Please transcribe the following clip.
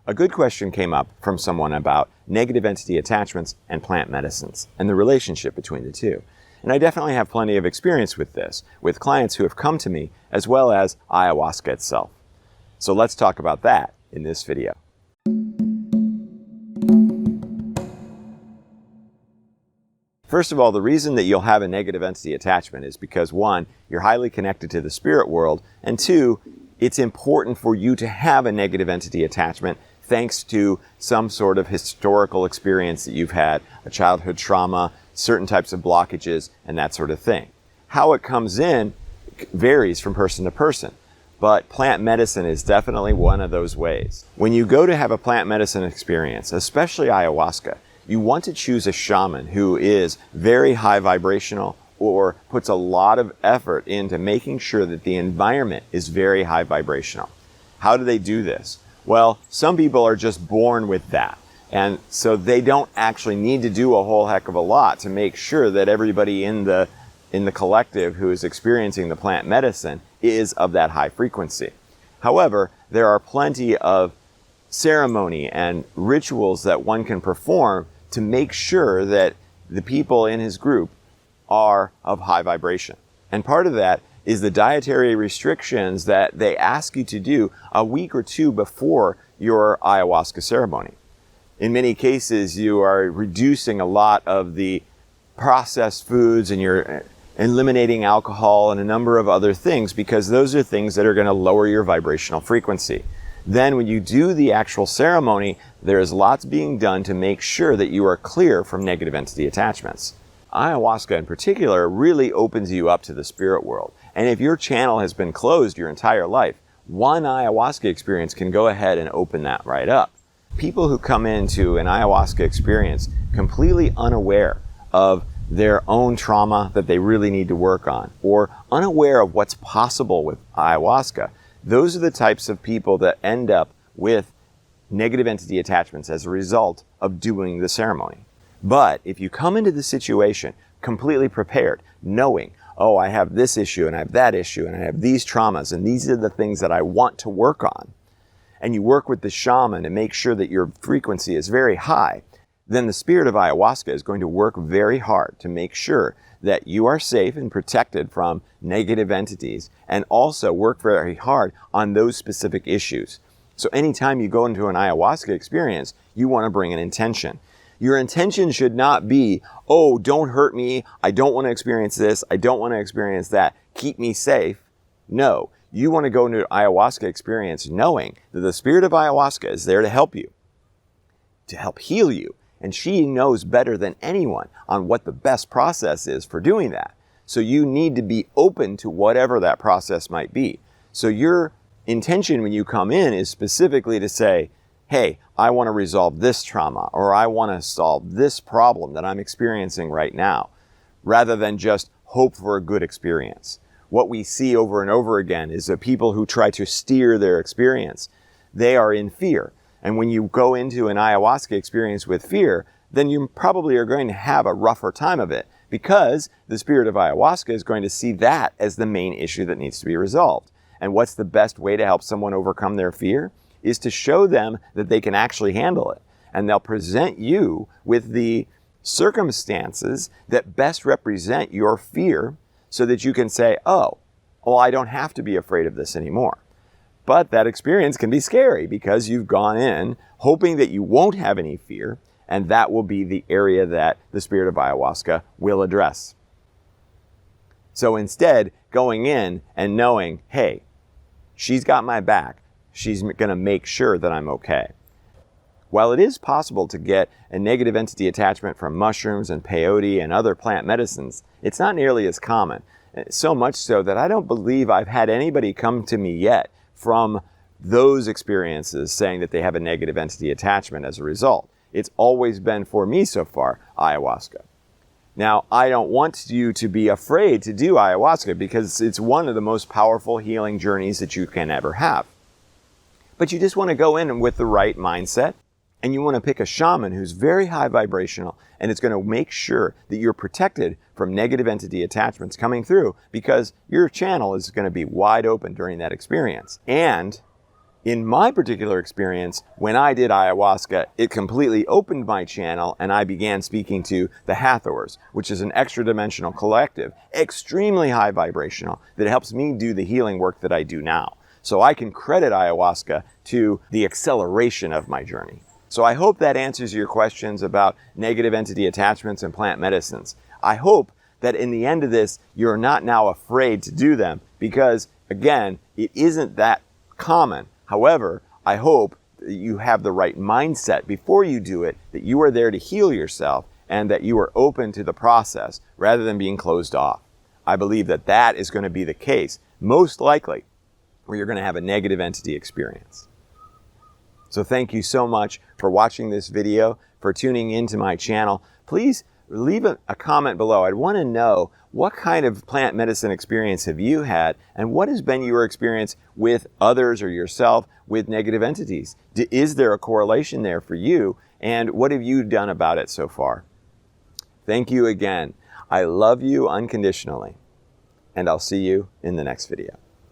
A good question came up from someone about negative entity attachments and plant medicines and the relationship between the two. And I definitely have plenty of experience with this, with clients who have come to me, as well as ayahuasca itself. So let's talk about that in this video. First of all, the reason that you'll have a negative entity attachment is because, one, you're highly connected to the spirit world, and two, it's important for you to have a negative entity attachment thanks to some sort of historical experience that you've had, a childhood trauma, certain types of blockages, and that sort of thing. How it comes in varies from person to person, but plant medicine is definitely one of those ways. When you go to have a plant medicine experience, especially ayahuasca, you want to choose a shaman who is very high vibrational or puts a lot of effort into making sure that the environment is very high vibrational. How do they do this? Well, some people are just born with that. And so they don't actually need to do a whole heck of a lot to make sure that everybody in the collective who is experiencing the plant medicine is of that high frequency. However, there are plenty of ceremony and rituals that one can perform to make sure that the people in his group are of high vibration. And part of that is the dietary restrictions that they ask you to do a week or two before your ayahuasca ceremony. In many cases, you are reducing a lot of the processed foods and you're eliminating alcohol and a number of other things because those are things that are going to lower your vibrational frequency. Then when you do the actual ceremony, there is lots being done to make sure that you are clear from negative entity attachments. Ayahuasca in particular really opens you up to the spirit world. And if your channel has been closed your entire life, one ayahuasca experience can go ahead and open that right up. People who come into an ayahuasca experience completely unaware of their own trauma that they really need to work on, or unaware of what's possible with ayahuasca, those are the types of people that end up with negative entity attachments as a result of doing the ceremony. But if you come into the situation completely prepared, knowing, oh, I have this issue and I have that issue and I have these traumas and these are the things that I want to work on, and you work with the shaman to make sure that your frequency is very high, then the spirit of ayahuasca is going to work very hard to make sure that you are safe and protected from negative entities, and also work very hard on those specific issues. So anytime you go into an ayahuasca experience, you want to bring an intention. Your intention should not be, oh, don't hurt me, I don't want to experience this, I don't want to experience that, keep me safe. No, you want to go into an ayahuasca experience knowing that the spirit of ayahuasca is there to help you, to help heal you. And she knows better than anyone on what the best process is for doing that. So you need to be open to whatever that process might be. So your intention when you come in is specifically to say, hey, I want to resolve this trauma, or I want to solve this problem that I'm experiencing right now, rather than just hope for a good experience. What we see over and over again is that people who try to steer their experience, they are in fear. And when you go into an ayahuasca experience with fear, then you probably are going to have a rougher time of it because the spirit of ayahuasca is going to see that as the main issue that needs to be resolved. And what's the best way to help someone overcome their fear? Is to show them that they can actually handle it. And they'll present you with the circumstances that best represent your fear so that you can say, oh, well, I don't have to be afraid of this anymore. But that experience can be scary because you've gone in hoping that you won't have any fear, and that will be the area that the spirit of ayahuasca will address. So instead, going in and knowing, hey, she's got my back, she's going to make sure that I'm okay. While it is possible to get a negative entity attachment from mushrooms and peyote and other plant medicines, it's not nearly as common. So much so that I don't believe I've had anybody come to me yet from those experiences saying that they have a negative entity attachment as a result. It's always been, for me so far, ayahuasca. Now, I don't want you to be afraid to do ayahuasca because it's one of the most powerful healing journeys that you can ever have. But you just want to go in with the right mindset, and you want to pick a shaman who's very high vibrational, and it's going to make sure that you're protected from negative entity attachments coming through because your channel is going to be wide open during that experience. And In my particular experience, when I did ayahuasca, it completely opened my channel and I began speaking to the Hathors, which is an extra-dimensional collective, extremely high vibrational, that helps me do the healing work that I do now. So I can credit ayahuasca to the acceleration of my journey. So I hope that answers your questions about negative entity attachments and plant medicines. I hope that in the end of this, you're not now afraid to do them because, again, it isn't that common. However, I hope that you have the right mindset before you do it, that you are there to heal yourself and that you are open to the process rather than being closed off. I believe that that is going to be the case, most likely, where you're going to have a negative entity experience. So thank you so much for watching this video, for tuning into my channel. Please leave a comment below. I'd want to know what kind of plant medicine experience have you had and what has been your experience with others or yourself with negative entities? Is there a correlation there for you and what have you done about it so far? Thank you again. I love you unconditionally and I'll see you in the next video.